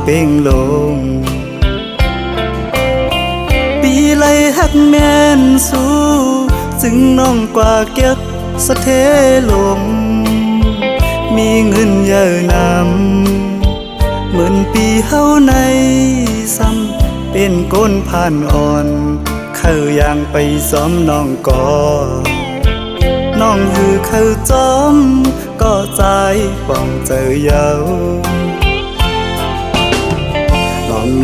เป่งลงปีไลหักแม่นสู้จึงน้องกว่าเก็บสะเทลมมีเงินเยอะนำเหมือนปีเฮาในซ้ำเป็นก้นผ่านอ่อนเข้าย่างไปซ้อมน้องก่อน้องหือเข้าจอมก็ใจป้องเจอเยา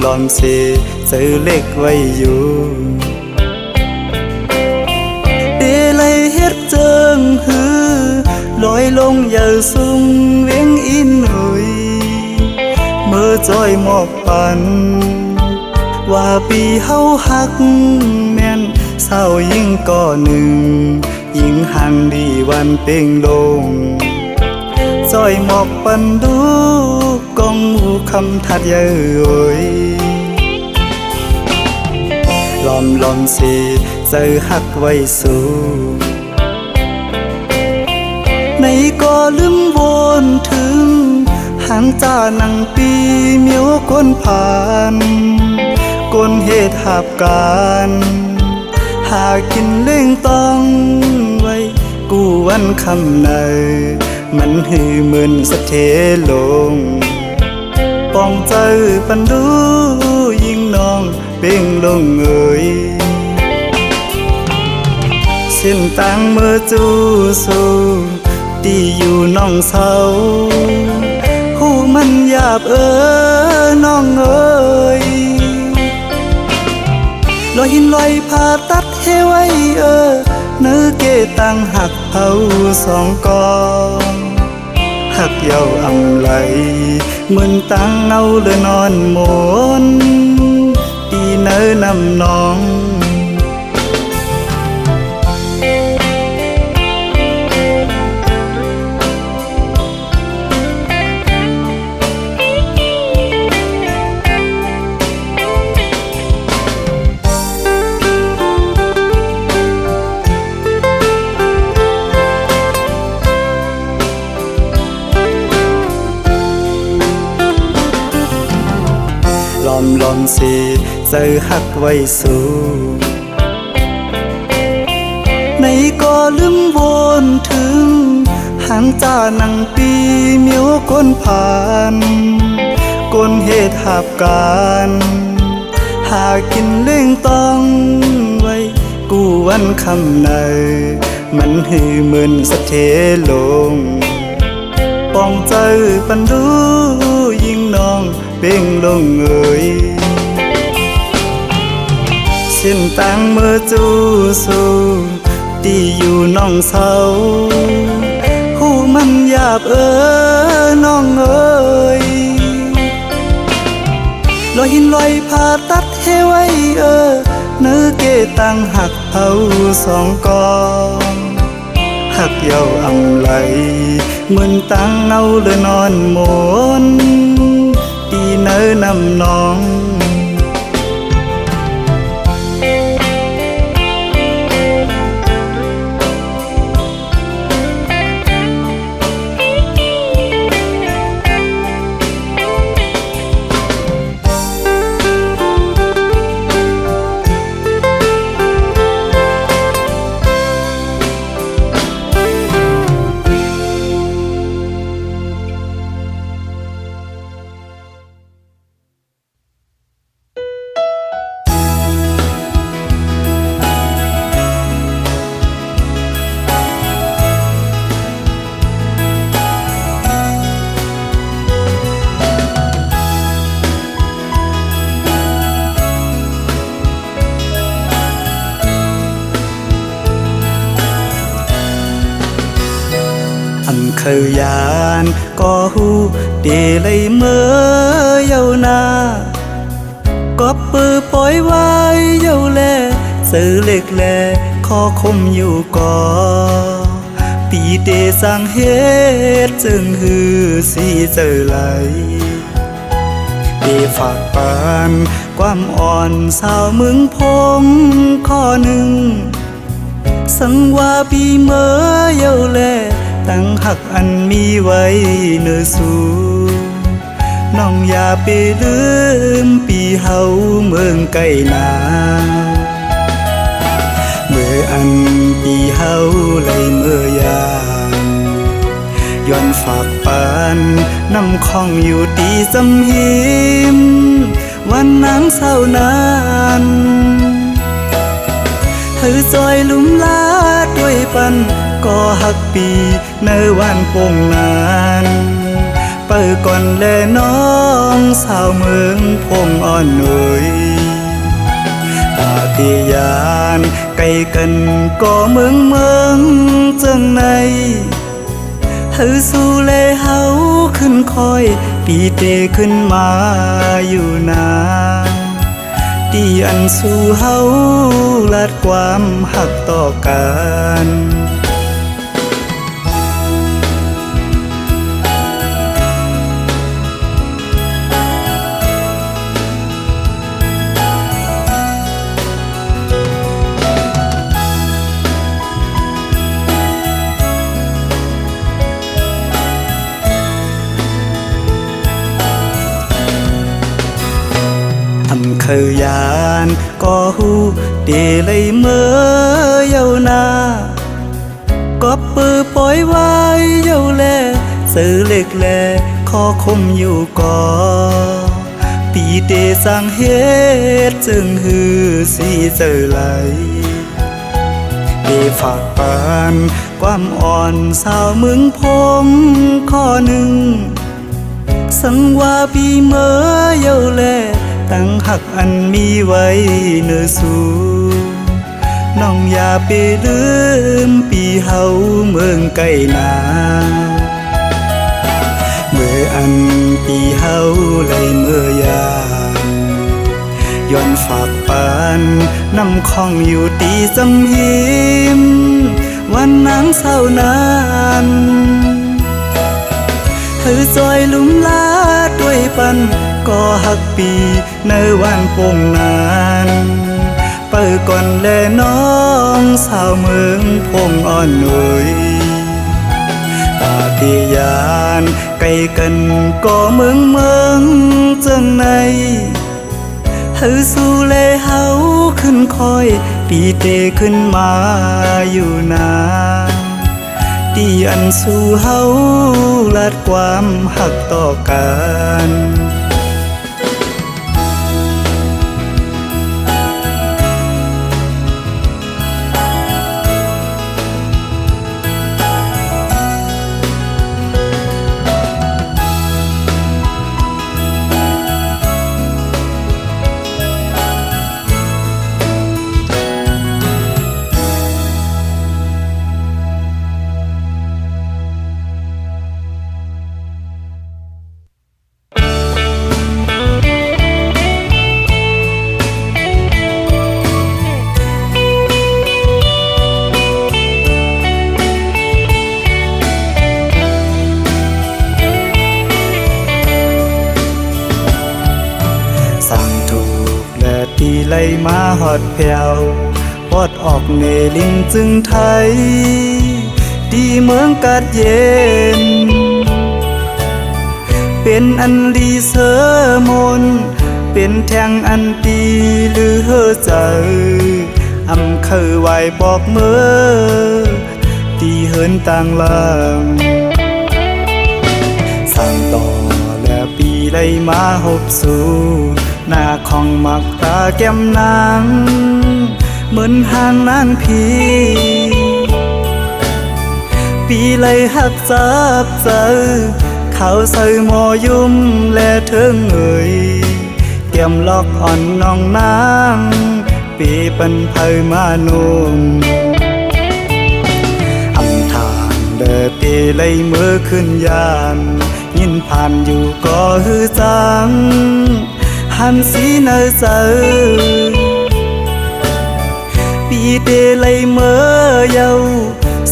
ลอมเสเจอเล็กไว้อยู่เดลัยเฮ็ดเจิงหือลอยลงอย่าสูงเวียงอินหุยเมื่อจอยหมอกปันว่าปีเฮาหักแม่นเศร้ายิ่งก่อหนึ่งยิ่งหันดีวันเป่งลงจอยหมอกปันดูกองหมู่คำทัดเย้ยลอมสิเจอหักไว้สู้ในก็ลืมวนถึงหางจานังปีเมียวก้นผ่านก้นเหตุหับการหากินเล่งต้องไว้กูวันคำในมันหือเหมือนสะเทลงป้องเจอปันดูยิ่งน้องเป่งลงเอ่ยเส้นต่างเมื่อจูสู้ตีอยู่น้องเศร้าหูมันหยาบน้องเอ่ยลอยหินลอยผ่าตัดเฮไว้เนื้อเกตังหักเผาสองกองหักเยาอำไหลเหมือนตังเอาเลยนอนหมนตีเนื้อนำน้องลอมสิเจอหักไว้สู้ในก็ลืมวนถึงหางจานังปีเมียวก้นผ่านก้นเหตุหับการหากินเล่งต้องไว้กูวันคำในมันหือเหมือนสะเทลงป้องเจอปันดูยิ่งน้องเป่งลงเอ่ยเส้นต่างเมื่อจูสู้ตีอยู่น้องเศร้าหูมันหยาบน้องเอ่ยลอยหินลอยผ่าตัดเฮไว้เนื้อเกตังหักเผาสองกองหักเยาอำไหลเหมือนตังเอาเลยนอนหมนตีเนื้อนำน้อง เคยยานก็หูเดเลยเมื่อเยานาก็ปือปล่อยไว้เยาแลซื้อเล็กแลขอคมอยู่ก่อปีเดสังเฮ็ดจึงหือสีเจอไหลเดฝากปานความอ่อนสาวเมืองพงข้อหนึ่งสังว่าปีเมื่อเยาแลตั้งหักอันมีไว้เนื้อสู น้องอย่าไปลืมปีเฮาเมืองไก่นาเมื่ออันปีเฮาไหลเมื่อยามย้อนฝากปานน้ำคองอยู่ตีสำหิมวันน้ำเศร้านานหือซอยลุ่มลาด้วยปันก็หักปีในวันโป่งนานเปิดก่อนแลน้องสาวเมืองพงอ่อนหน่อยตาติยานไกลกันก็เมืองจังในหือสู่เลเฮาขึ้นคอยปีเตขึ้นมาอยู่นาดีอันสู่เฮาลัดความหักต่อกันเคยยานก็หูเดเลยเมื่อเยานาก็ปือปล่อยไว้เยาแลสื่อเล็กแลขอคมอยู่ก่อปีเตสร้างเหตุจึงหือสีเจอไหลเดฝากปานความอ่อนสาวมึงพงข้อหนึ่งสังว่าปีเมื่อเยาแลตั้งหักอันมีไว้เนื้อสู่น้องอย่าไปลืมปีเฮาเมืองไก่นาเมื่ออันปีเฮาไหลเมื่อยามย้อนฝากปานน้ำคองอยู่ตีสำหิมวันน้ำเศร้านานหือซอยลุ่มลาด้วยปันก็หักปีในวันโป่งนานเปิดก่อนแลน้องสาวเมืองพงอ่อนหน่อยตาติยานไกลกันก็เมืองจังในหือสู่เลเฮาขึ้นคอยปีเตขึ้นมาอยู่นาดีอันสู่เฮาลัดความหักต่อกันไหลมาหอดแผ่วปอดออกเนลิงจึงไทยดีเมืองกัดเย็นเป็นอันลีเสมนเป็นแทงอันตีหรือเฮอใจอำเคยไหวบอกเมื่อตีเหินต่างลางสั่งต่อและปีไหลมาหบสู่หน้าของมักตาแก้มนางเหมือนหางนางพีปีเลยหักจับเจอเขาใส่หมอยุ่มและเทิงเอ่ยแก้มล็อกอ่อนน้องนางปีปันไพมานุ่มอำทางเดินปีเลยเมื่อขึ้นยานยินผ่านอยู่ก็ฮือจังหันสีเนอเจอปีเดเลยเมื่อเยา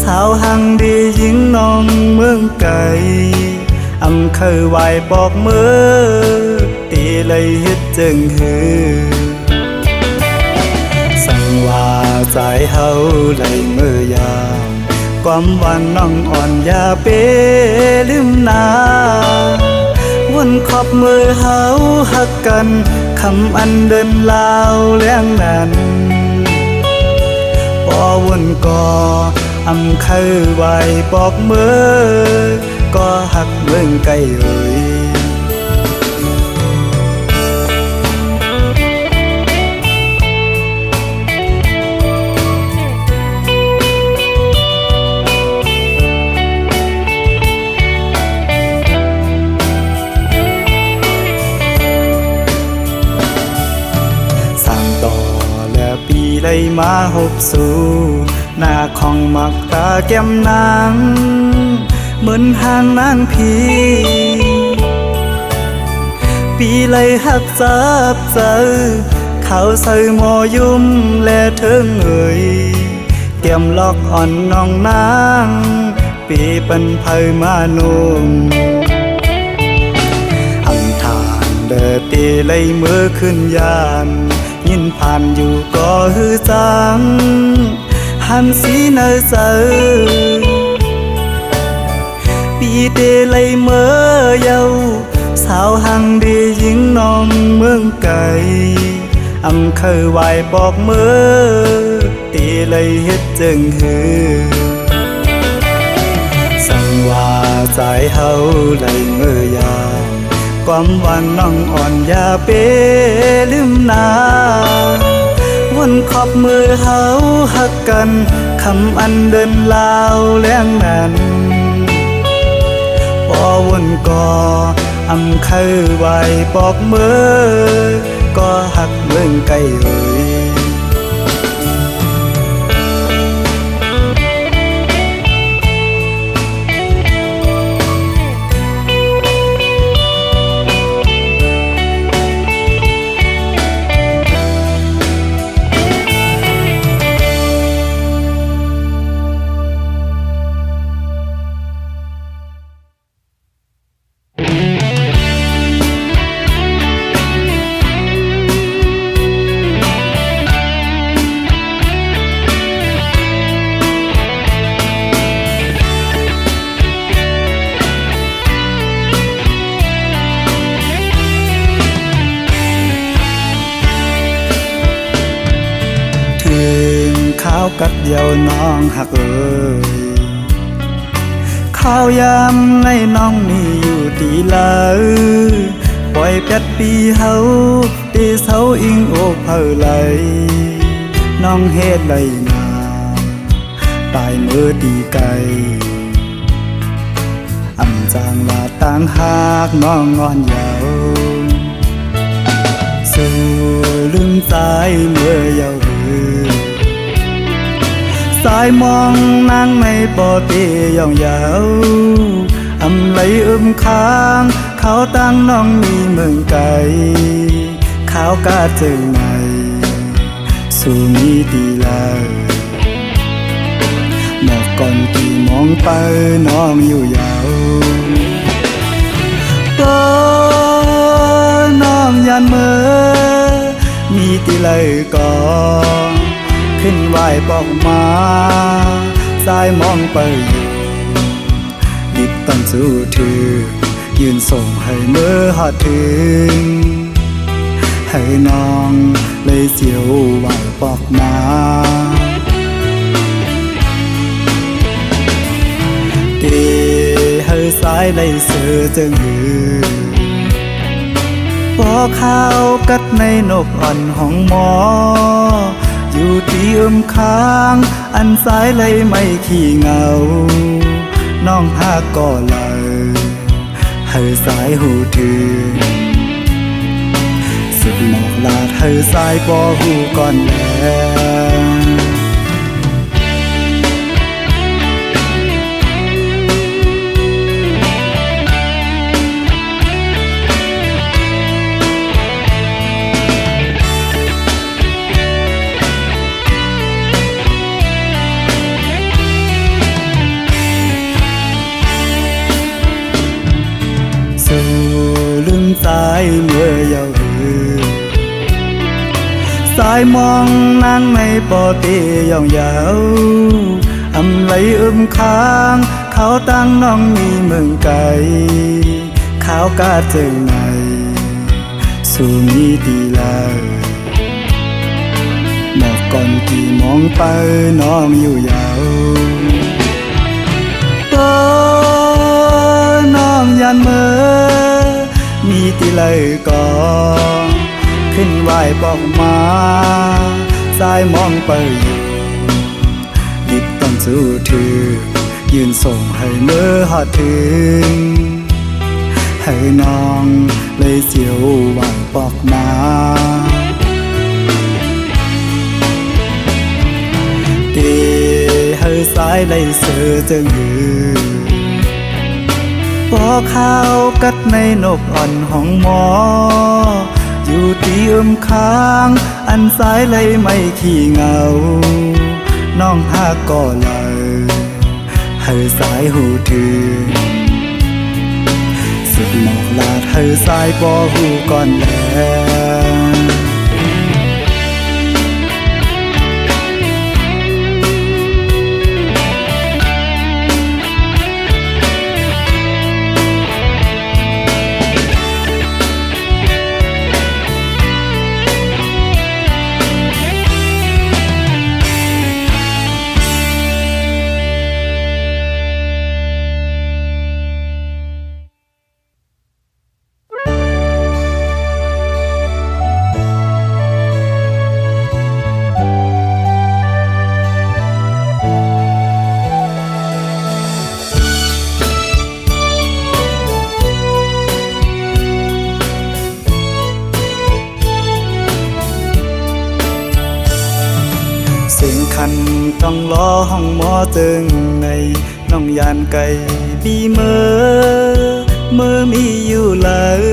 สาวหังดียิงน้องเมืองไก่อำเคยไหวบอกเมื่อตีเลยเฮ็ดจึงหือสั่งว่าใจเฮาเลยเมื่อยามความวันน้องอ่อนอย่าเปลืมนา ว วนขอบมือเฮาหักกันคำอันเดินลาวเลี้ยงนั้นปอวนก่ออำเคยไว้ปอกมือก็หักเมืองไกลเอ่ยปีเลยมาหบสู่หน้าของมักตาแก้มนางเหมือนห่างนางพีปีเลยหักจับเจอเขาใส่หมอยุ่มและเทิงเอ่ยแก้มลอกอ่อนน้องนางปีเป็นไผมานุ่มอำทานเดอตีเลยมือขึ้นยานยินผ่านอยู่ก็ฮือจังหันสีเนอเซอปีเดเลยเมื่อเยาสาวหังดียิงน้องเมืองไก่อำเคยไหวบอกเมื่อตีเลยเฮ็ดจึงฮือสั่งว่าใจเฮาเลยเมื่อยามความหวังน้องอ่อนอย่าเปลืมนาวนขอบมือเฮาหักกันคำอันเดินลาวเลี้ยงนั้นปอวนก่ออำเคยไว้ปอกมือก็หักเมืองไกลเอ่ยข้าวกัดเดียวน้องหักเอ่ยข้าวยามในน้องนี่อยู่ตีลาปล่อยเป็ดปีเฮาตีเสาอิงโอกเผอไหลน้องเฮ็ดไหลนาตายเมื่อตีไกลอำจางลาต่างหากน้องงอนเยาสู่ลืมใจเมื่อเยาสายมองนางในปอเตียองยาวอำไหลค้างเขาตั้งน้องมีเมืองไกลเขากาเจอไหนสู่มีดีลาหมอกก่อนที่มองไปน้องอยู่ยาวก็น้องยันเมื่อมีตีเลยก่อนขึ้นไหวบอกมาสายมองไปอยู่ดิบตั้งสู้ถือยืนส่งให้เมื่อหอดถึงให้น้องเลยเสียวไหวบอกมาตีให้สายเลยเสือจึงหือปอข้าวกัดในนกอ่อนของหมออยู่ที่ค้างอันสายเลยไม่ขี้เหงาน้องหากก็เลยให้สายหูถือสุดหมอกลาดให้สายปอหูก่อนแล้วสายเมื่อเยาสายมองนางในปอเตียองยาวอำไหลค้างเขาตั้งน้องมีเมืองไกลเข ขาวกาเจิงในสู่มีดีเลยหมอกก่อนที่มองไปน้องอยู่ยาวก็น้องยันเมื่อมีตีเลยก่อนขึ้นไหวปอกมาสายมองไปอยู่ดิบต้องสู้ถือยืนส่งให้เมื่อหอดถึงให้น้องเลยเสียวไหวปอกมาดีให้สายเลยเสือจึงหือปอข้าวกัดในนกอ่อนห้องหมออยู่ตีค้างอันสายเลยไม่ขี้เหงาน้องหาก็เลยให้สายหูถือสุดหมอกลาดให้สายปอหูก่อนแล้วเสียงคันต้องล้อห้องหมอตึงในน้องยานไก่บีเมื่อมีอยู่เลย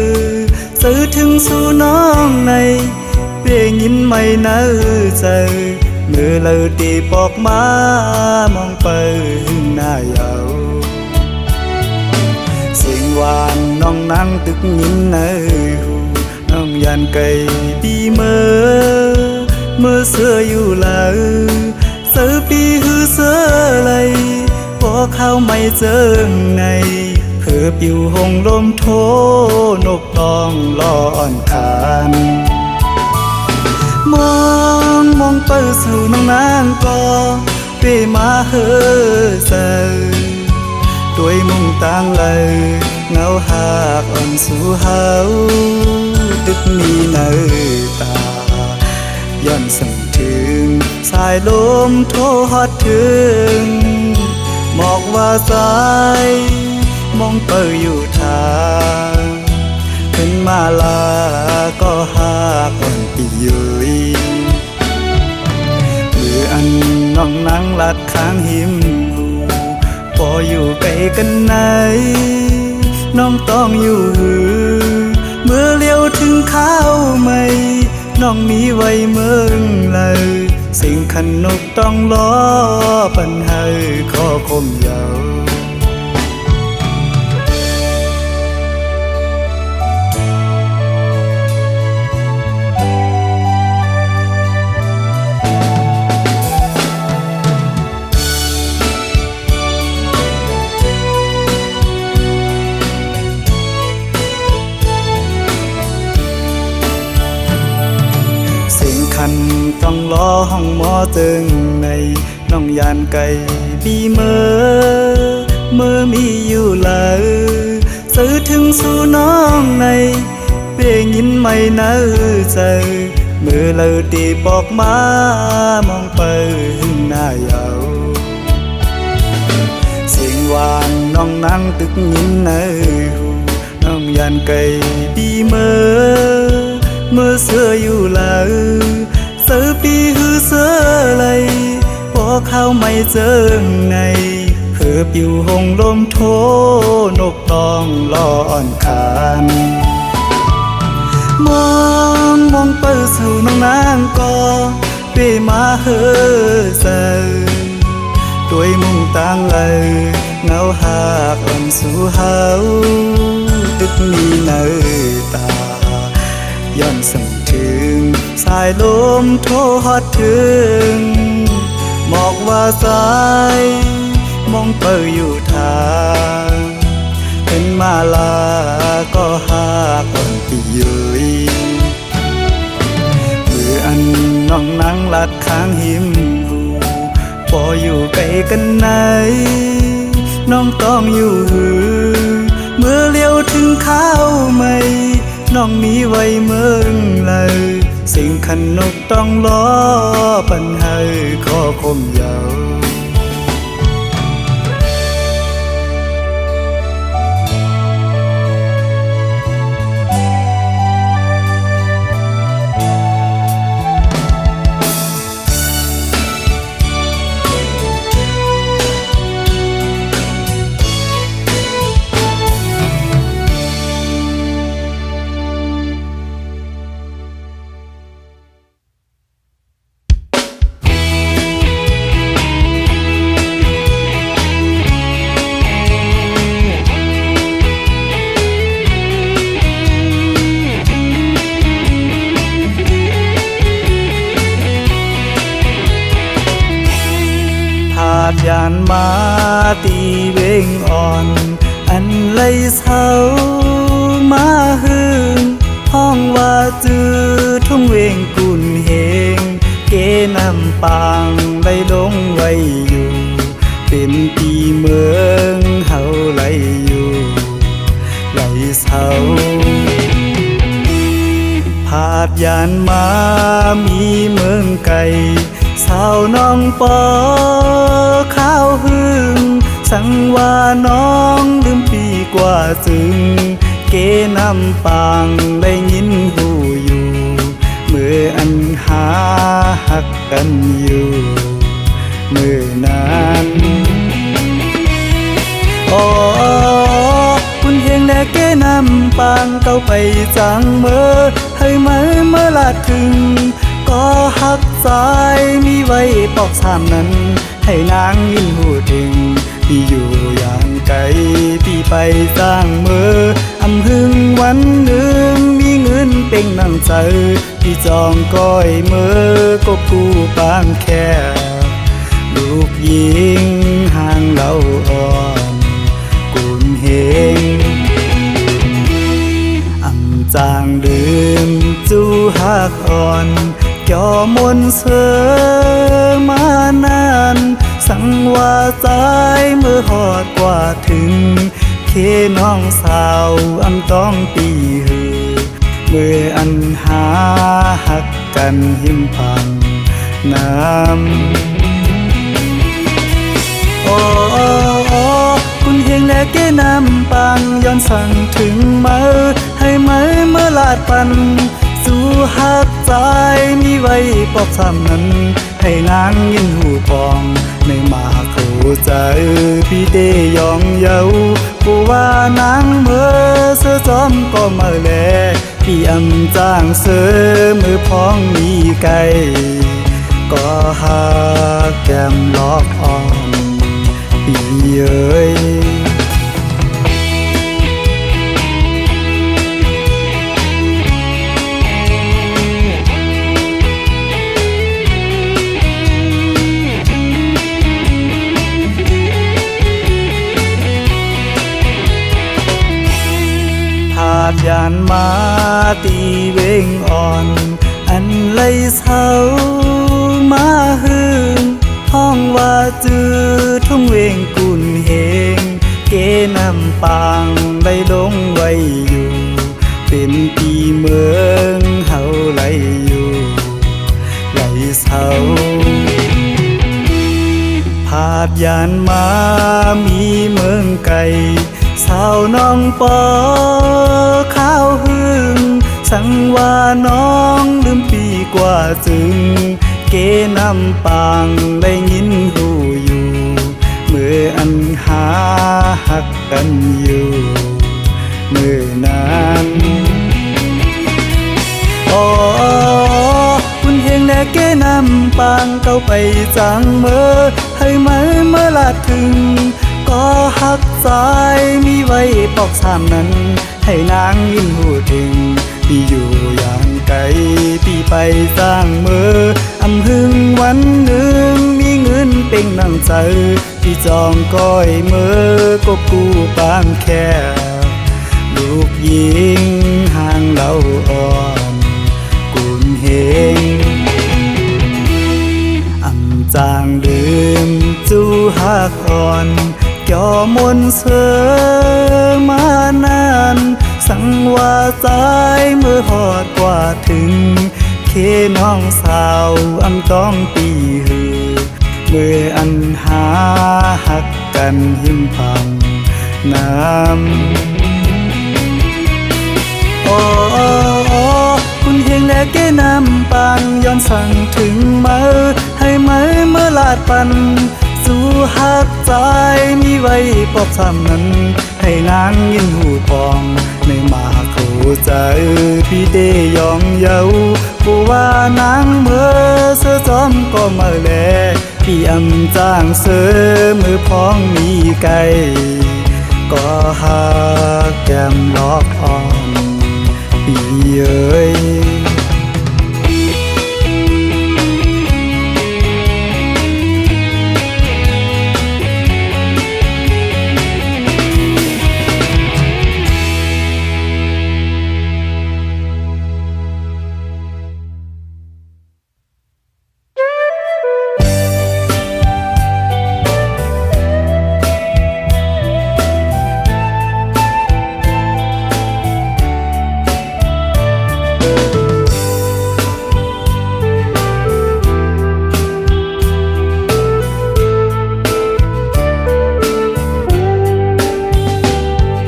ซื้อถึงสู่น้องในเปลี่ยนยินไม่เนื้อใจเมื่อเลยตีปอกมามองไปหน้ายาวเสียงหวานน้องนั่งตึกยินในหูน้องยานไก่บีเมื่อเสื้ออยู่เลยเสื้อปีหือเสื้อไหลพอเข้าไม่เจิงในเพื่อปิวหงลมโทนกตองล้ออ่อนขานมองไปสู่น้องนางก็เปมาเฮอเซด้วยมุ่งต่างเลยเงาหากอ่อนสู่เฮาดึกมีเนื้อตาย้อนสั่งถึงสายลมโทฮอดถึงหมอกว่าสายมองเปิดอยู่ทางขึ้นมาลาก็หาก่อนปียุยหรืออันน้องนั่งลัดข้างหิมหูพออยู่ไกลกันไหนน้องต้องอยู่หือเมื่อเลี้ยวถึงข้าวไม่น้องมีไว้เมืองเลยสิ่งขันนกต้องล้อปันให้ข้อคมยาวต้องล้อห้องหมอตึงในน้องยานไก่บีเมื่อมีอยู่เลยซื้อถึงสู่น้องในเปลี่ยนยินไม่เนื้อใจเมื่อเลยตีปอกมามองไปหน้ายาวเสียงหวานน้องนั่งตึกยินในหูน้องยานไก่บีเมื่อเสื้ออยู่เลยเสื้อปีหือเสื้อไหลพอเข้าไม่เจิงในเพื่อปิวหงลมโทนกตองล้ออ่อนขานมองไปสู่น้องนางก็เปมาเฮอเซด้วยมุ่งต่างเลยเงาหากอ่อนสู่เฮาตึกมีเนื้อตาย้อนสั่งถึงสายลมโทฮอดถึงหมอกว่าสายมองเปิดอยู่ทาง เ ขึ้นมาลาก็หาก่อนปีเยยมืออันน้องนั่งหลัดข้างหิมหูพออยู่ไกลกันไหนน้องต้องอยู่หือเมื่อเลี้ยวถึงข้าวใหม่น้องมีไว้เมืองเลยสิ่งขันนกต้องล้อปันให้ข้อคมยาวยานมาตีเวงอ่อนอันไลเศร้ามาหึงห้องว่าจือทุ่งเวงกุนเฮงเกนำปางไลลงไว้อยู่เป็นปีเมืองเฮาไลอยู่ไลเศร้าผาดยานมามีเมืองไกลสาวน้องปอข้าวหึงสังว่าน้องลืมปีกว่าจึงเกนำปางได้ยินหูอยู่เมื่ออันหาหักกันอยู่เมื่อนั้นอ๋อคุณเฮงแน่เกนำปางเก้าไปจังเมื่อให้เมื่อลาดถึงก็หักใจมีไว้ปอกสามนั้นให้นางยินหูถึงพี่อยู่อย่างไกลพี่ไปสร้างเมื่ออำหึงวันหนึ่งมีเงินเป็นนั่งใจพี่จองก้อยเมื่อกบกูปางแค่ลูกยิงห่างเราอ่อนกุนเฮงอำจางลืมจูหักอ่อนจอมนเสือมานานสังว่าใจเมื่อหอดกว่าถึงเคน้องสาวอำต้องปีหือเมื่ออันหาหักกันหิมพังน้ำโอ้คุณเฮงแน่เกนำปังย้อนสั่งถึงเมื่อให้เมื่อลาดปันสู่หักใจมีไว้ปอกซ้ำนั้นให้นางยินหูปองในมาเข้าใจพี่เตยองเยาผู้ว่านางเมื่อเสือจอมก็มาแลพี่อำจางเสือมือพ้องมีไก่ก็หักแก้มลอกอ่อนพี่เอ๋ยยานมาตีเวงอ่อนอันไลเศร้ามาหึงห้องว่าจือทุ่งเวงกุนเฮงเกนำปางได้ลงไว้อยู่เป็นปีเมืองเฮาไลอยู่ไลเศร้าผาดยานมามีเมืองไกลสาวน้องปอข้าวหึงสังว่าน้องลืมปีกว่าจึงเกนำปางได้ยินหูอยู่เมื่ออันหาหักกันอยู่เมื่อนั้นอ๋อคุณเฮงแน่เกนำปางเก้าไปจังเมื่อให้เมื่อลาดถึงก็หักใจมีไว้ปอกสามนั้นให้นางยินหูถึงพี่อยู่อย่างไกลพี่ไปสร้างเมื่ออำหึงวันหนึ่งมีเงินเป็นนั่งใจ พี่จองก้อยเมื่อกบกูปางแค่ลูกหญิงห่างเล่าอ่อนกุนเฮงอำจางลืมจูหักอ่อนเกี่ยวมนเสือมานานสังว่าใจเมื่อหอดกว่าถึงเคน้องสาวอำต้องปีหือเมื่ออันหาหักกันหิมพังน้ำโอ้คุณเฮงและแกน้ำปังย้อนสั่งถึงมือให้ไหมเมื่อลาดปันสู่หักใจมีไว้ปอบซ้ำนั้นให้นางยินหูพองในมาเข้าใจพี่เดยองเยาผู้ว่านางเมื่อเสื้อจอมก็มาแลพี่อำจางเสือมือพ้องมีไก่ก็หักแก้มลอกอ่อนพี่เอ๋ย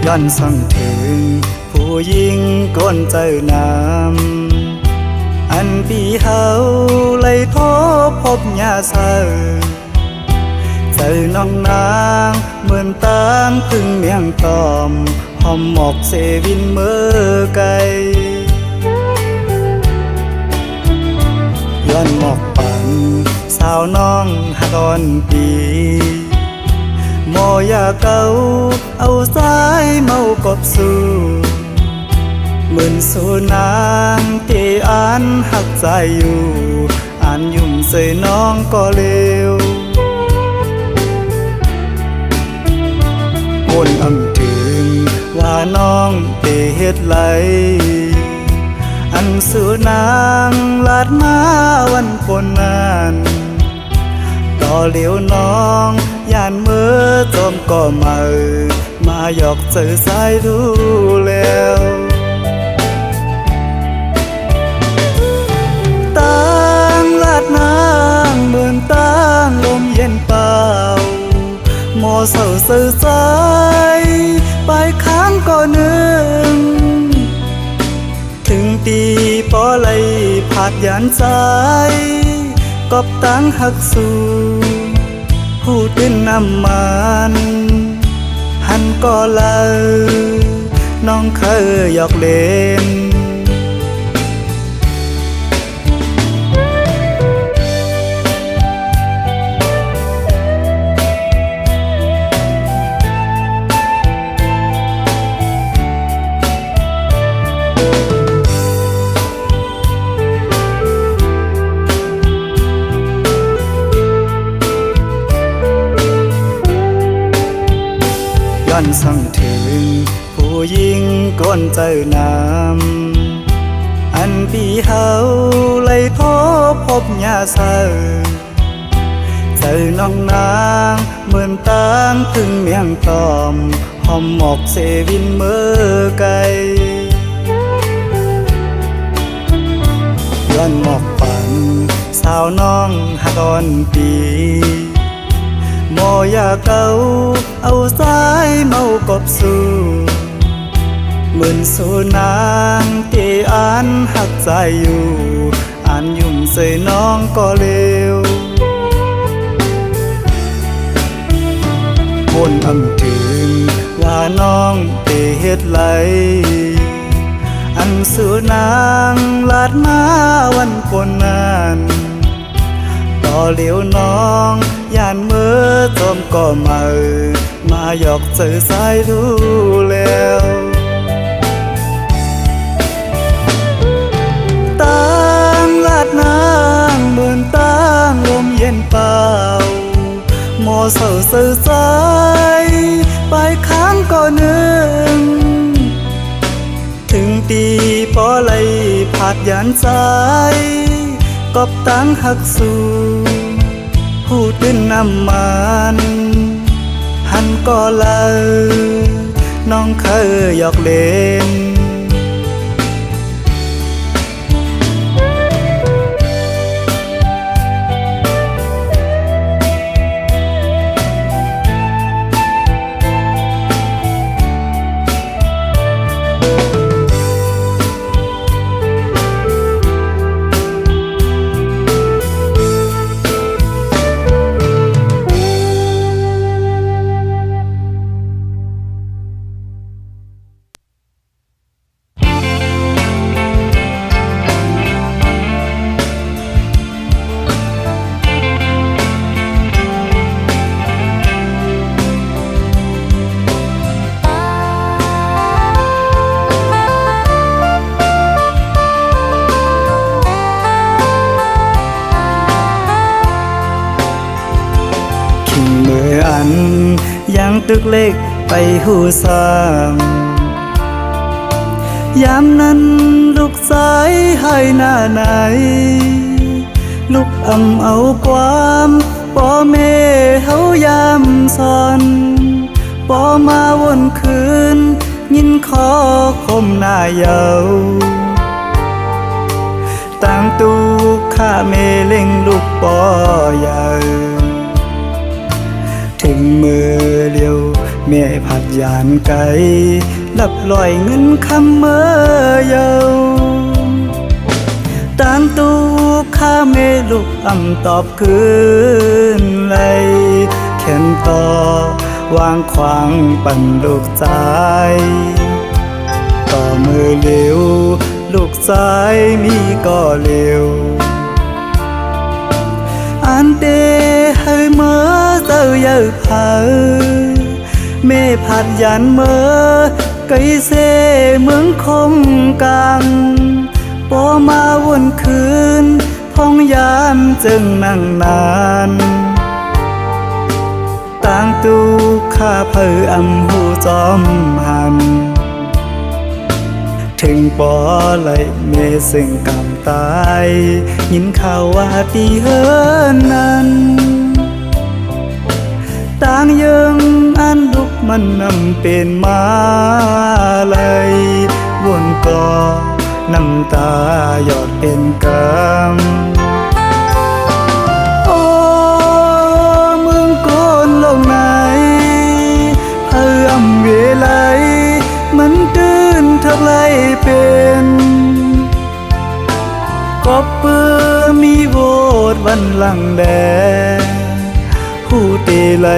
ย้อนสั่งถึงผู้หญิงก้นเจอน้ำอันปีเฮาไล่ทบพบยาเสอเจอน้องนางเหมือนตามพึ่งเมียงตอมหอมหมอกเซวินเมื่อไกลย้อนหมอกปันสาวน้องหากอนปีโมอยาเก่าเอาสายเมากบสู่เหมือนสู่นางที่อ่านหักใจอยู่อ่านยุ่มใส่น้องก็เลวคนอำถึงว่าน้องเตเฮ็ดไหลอันสู่นางลาดมาวันปนนานต่อเหลียวน้องย่านเมื่อจอมก็มาหยอกเจอสายดูแล้วตั้งลาดนางเหมือนตั้งลมเย็นเปล่าหมอเศร้าเสื่อใจไปค้างก็นึงถึงตีปอไหลผาดยานใจกอบตั้งหักสู่พูดเป็นน้ำมันหันก็เลยน้องเคยหยอกเล่นย้อนสั่งถึงผู้หญิงก้นเจอน้ำอันปีเฮาไล่ทบพบยาเสอเจอน้องนางเหมือนตามพึ่งเมียงตอมหอมหมอกเซวินเมื่อไกลย้อนหมอกปันสาวน้องหากอนปีโมอยาเก่าเอาสายเมากบสู่เหมือนสู่นางที่อ่านหักใจอยู่อ่านยุ่มใส่น้องก็เลวคนอำถึงว่าน้องเตเฮ็ดไหลอันสู่นางลาดมาวันปนนานต่อเหลียวน้องย่านเมื่อจอมก็มาหยอกเจอสายดูแล้วตั้งลาดนางเหมือนตั้งลมเย็นเปล่าหมอ เศร้าเสื่อใจไปค้างก่อนหนึ่งถึงตีปอไหลผาดยานใจกอบตั้งหักสู่ผู้ตื่นนำมันหันก็เลยน้องเคยหยอกเล่นยังตึกเล็กไปหูสามยามนั้นลูกสายให้หน้าไหนลูกเอาความป่อแม่เฮายามสอนป่อมาวนคืนยินขอคมหน้าเยาต่างตูข้าเมเล็งลูกป่อใหญ่ถึงมือเดียวแม่ผัดยานไก่ลับลอยเงินคำเมื่อเยาตามตูข้าเมลูกตอบคืนเลยแขนต่อวางขวางปั่นลูกใจต่อมือเร็วลูกสายมีก็เร็วอันเดให้เมื่อเจ้าเยาเผาเม่ผัดยันเมื่อไก่เสเมืองคงกังปอมาวนคืนพ้องยามจึงนั่งนานต่างตูข้าเพื่อหูจอมหันถึงปอไหลเมซึ่งกำตายยินข่าวว่าตีเฮินนั้นต่างยังอันลุกมันนำเป็นมาเลยวนก่อน้ำตาหยอดเป็นกำโอ้เมืองโกนลงไหนเพื่อเวลัยมันตื้นทักไลเป็นก็เปื้อมีโวดวันหลังแดผู้เตไหล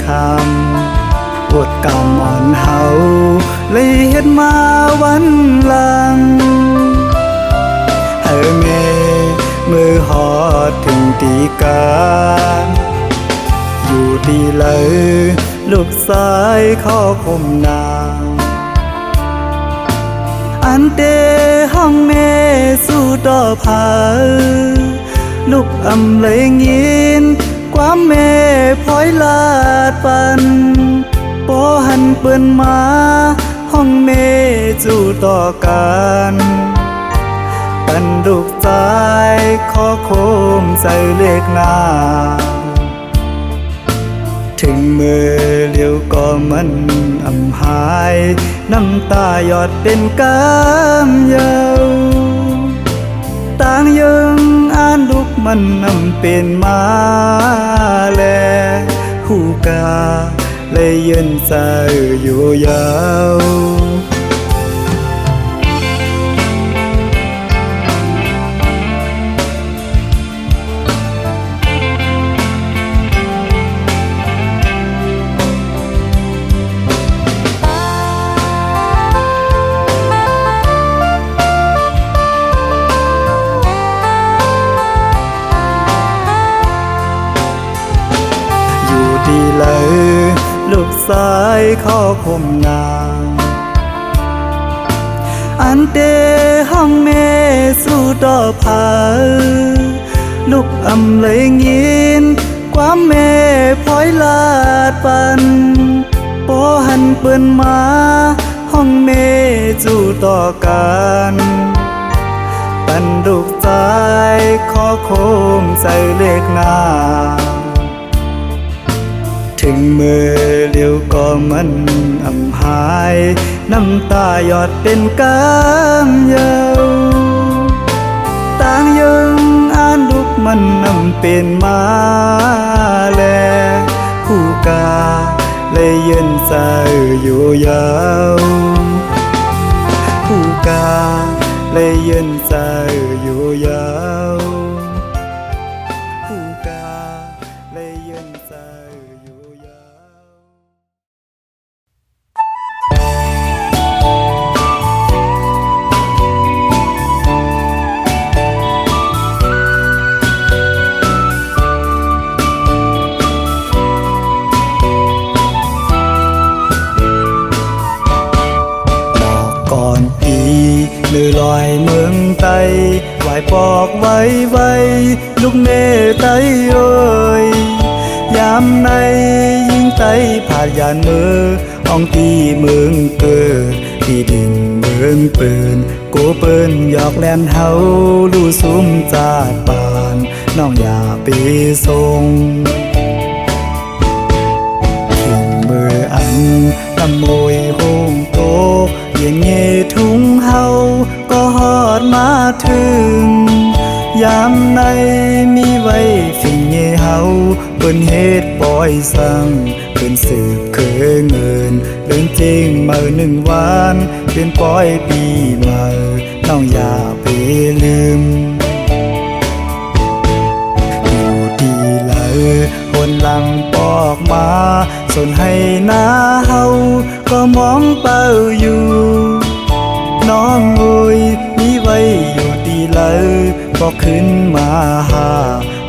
คำอดกำอ่อนเฮาเลยเฮ็ดมาวันหลังให้แม่มือหอดถึงตีกาอยู่ดีเลยลูกสายขอคมนางอันเดห้องเมสู่ต่อผาลูกเลยยินความเมพลอยลาดปันปอหันเปิ้นมาห้องเมจู่ต่อกันปันลูกใจขอโคมใส่เล็กหน้าถึงมือเลี้ยวก็มันหายน้ำตาหยอดเป็นกำเยาต่างยังอ่านลูกมันเป็นมาแลหูกาเลยยืนใจอยู่ยาวเลยลูกสายขอคมนางอันเดห้องเมสู่ต่อผาลูกเลยยินความเมพ อยลาดปันปอหันเปิ้นมาห้องเมจู่ต่อกันปันดุกใจขอโคมใส่เลขหน้าถึงมือเลี้ยวก็มันอำหายน้ำตาหยอดเป็นกำเยาวต่างยังอ่านลุกมันนำเป็นมาแลผู้กาเลยยืนใจอยู่ยาวผู้กาเลยยืนใจอยู่ยาวผู้กาเลยยืนใจอยู่ยาวลือลอยเมืองไตไหวปอกไว้ไว้ลูกเนไตเอ้ยยามในยิงไตผ่านยานมืออ่องตีเมืองเกิดที่ดินเมืองปืนโกเปิ้นหยอกแลนเฮาลู่ซุ้มจาดบานน้องอย่าไปส่งทิ้งมืออันลำมวยโฮงโตยังเงทุ่งเฮาก็ฮอดมาถึงยามในมีไว้ฟิ่งเงเฮาเปิ้นเฮ็ดปล่อยสั่งเปิ้นสืบเคยเงินเรื่องจริงมา1 วันเป็นปล่อยปีใหม่น้องอย่าไปลืมอยู่ดีเลยคนหลังปอกมาส่วนให้หน้าเฮาก็มองเป้าอยู่น้องโอยมีไว้อยู่ดีเลยก็ขึ้นมาหา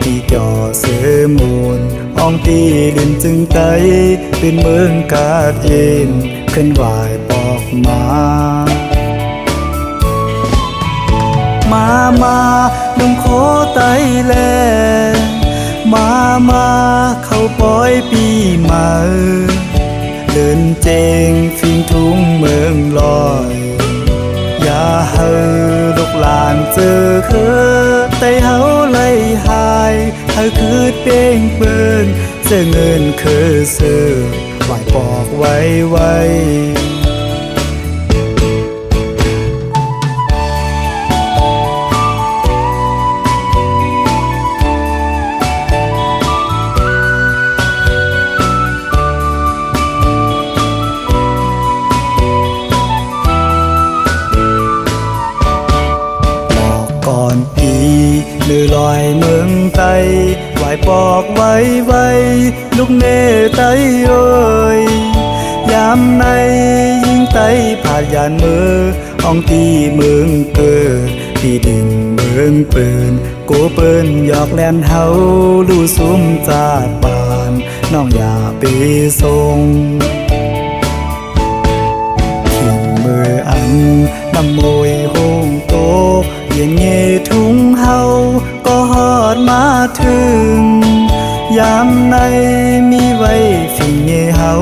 ที่จอเสือมูลอ่องตีลินจึงไตเป็นเมืองกาดเย็นขึ้นไหวปอกมานุ่มโคไตแลมาเข้าปล่อยปีใหม่เดินเจงฟิงทุ่งเมืองลอยอย่าเฮอลูกหลานเจอคือไตเฮาไล่หายเฮาคือเป้งเปิ้นเจอเงินคือเสือไหวปอกไว้ลือลอยเมืองไตไหวปอกไว้ลูกเนไตเอ้ยยามในยิงไตผ่านยานมืออ่องตีเมืองเกิดที่ดินเมืองปืนโกเปิ้นหยอกแลนเฮาลู่ซุ้มจาดบานน้องอย่าไปส่งทิ้งมืออันน้ำมวยโฮงโตยังเงทุ่งเฮาก็ฮอดมาถึงยามในมีไว้ฟิ่งเงเฮา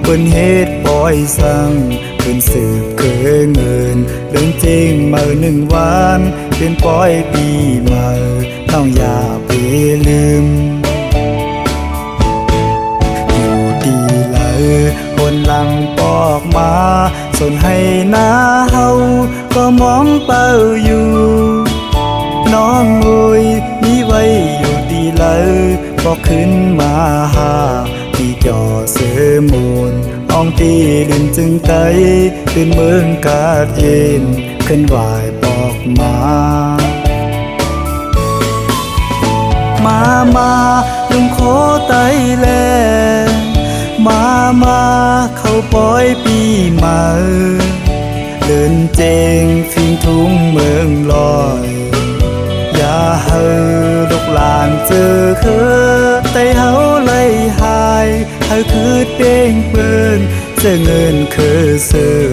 เปิ้นเฮ็ดปล่อยสั่งเปิ้นสืบเคยเงินเรื่องจริงมา1 วันเป็นปล่อยปีใหม่น้องอย่าไปลืมอยู่ดีเลยคนหลังปอกมาส่วนให้หน้าเฮาก็มองเป้าอยู่น้องโอยมีไว้อยู่ดีเลยก็ขึ้นมาหาที่จอเสือมูลอ่องตีลินจึงไตเป็นเมืองกาดเย็นขึ้นไหวปอกมาลุงโคไตแลมาเข้าปล่อยปีใหม่เดินเจงฟิงทุ่งเมืองลอยอย่าเฮอลูกหลานเจอคือไตเฮาไล่หายเฮาคือเป้งเปิ้นเจอเงินคือเสือ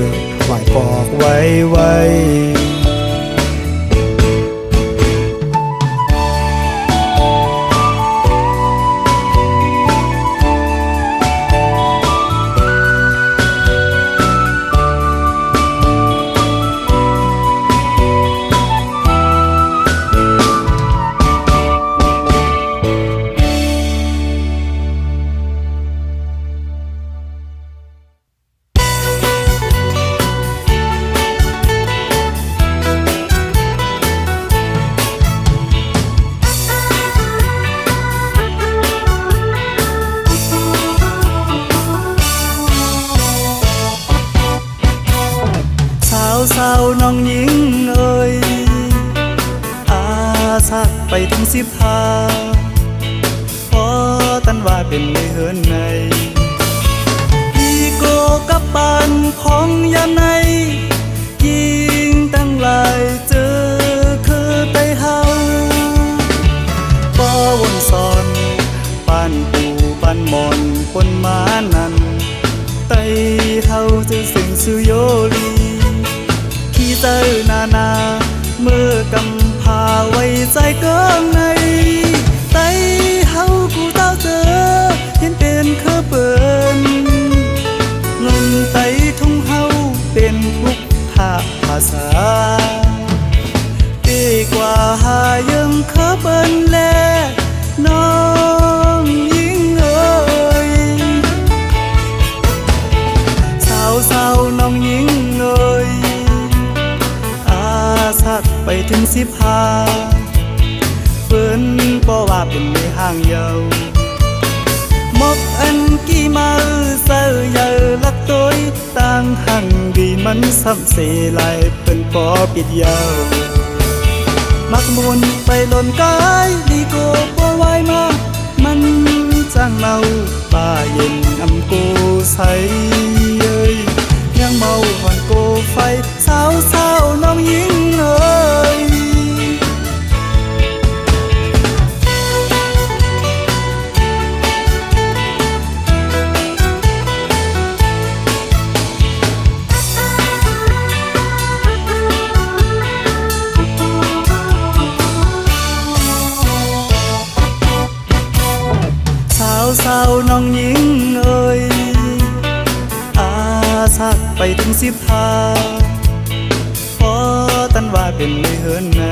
ไหวปอกไว้ น้องหญิงเอ่ยอาสักไปถึง15พอตันว่าเป็นในเฮือนในอีโกกับปานของยามในยิงตั้งหลายเจอคือไปเฮาป้อวนสอนปานปูปานมอนคนมานั้นไตเฮาจะสิ่งสุโยลีขี้เตอนาเมื่อกำพาไว้ใจเกิงในไตเฮากูเต้าเจอเห็นเป็นเคอเปินเงินไตทุ่งเฮาเป็นพุกภาภาษาดีกว่าหายังเคอเปินแลน้องหญิงเอ่ยสาวน้องหญิงเอ่ยอาสักไปถึง15เปิ้นบ่ว่าเป็นในห้างเยาวมกอันกี่มาเสือเยาลักตัวต่างหังดีมันซ้ำเสลายเป็นปอปิดเยาวมักมุนไปหล่นกายดีโกบ่ไหวมามันจ้างเมาป่าเย็นอำกูใสเอ้ยยังเมาหอนโกไฟสาวน้องหญิงเอ้ยสาวน้องหญิงเอ่ยอาสักไปถึง15พอตันว่าเป็นในเฮือนใน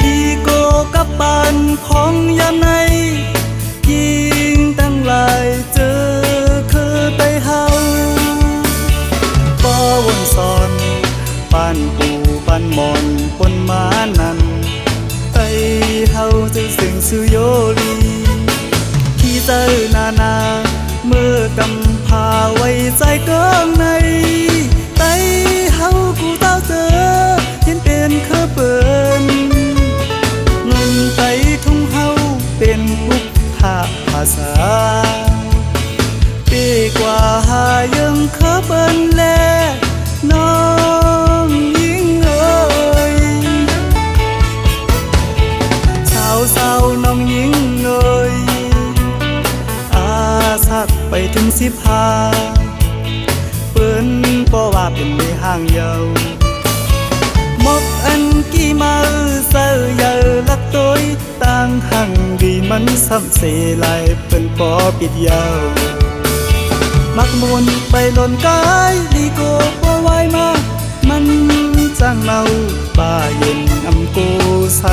ดีโกกับปานของยามในยิงตั้งหลายเจอคือไปเฮาป้อวนสอนปานปูปานมอนคนมานั้นไปเฮาจะสิ่งสุโยลีขี้เตอนาเมื่อกำพาไว้ใจเกิงในไตเฮากูเต้าเจอเห็นเป็นเคอเปินเงินไตทุ่งเฮาเป็นบุกภาภาษาดีกว่าหายังเคอเปินแลน้องหญิงเอ่ยสาวน้องหญิงเอ่ยสักไปถึง15เปิ้นบ่ว่าเป็นในห้างเยาวมกอันกี่มาเสือเยาลักตัวต่างหังดีมันซ้ำเสลายเป็นปอปิดยาวมักมุนไปหล่นกายดีโกบ่ไหวมามันจ้างเมาป่าเย็นอำกูใส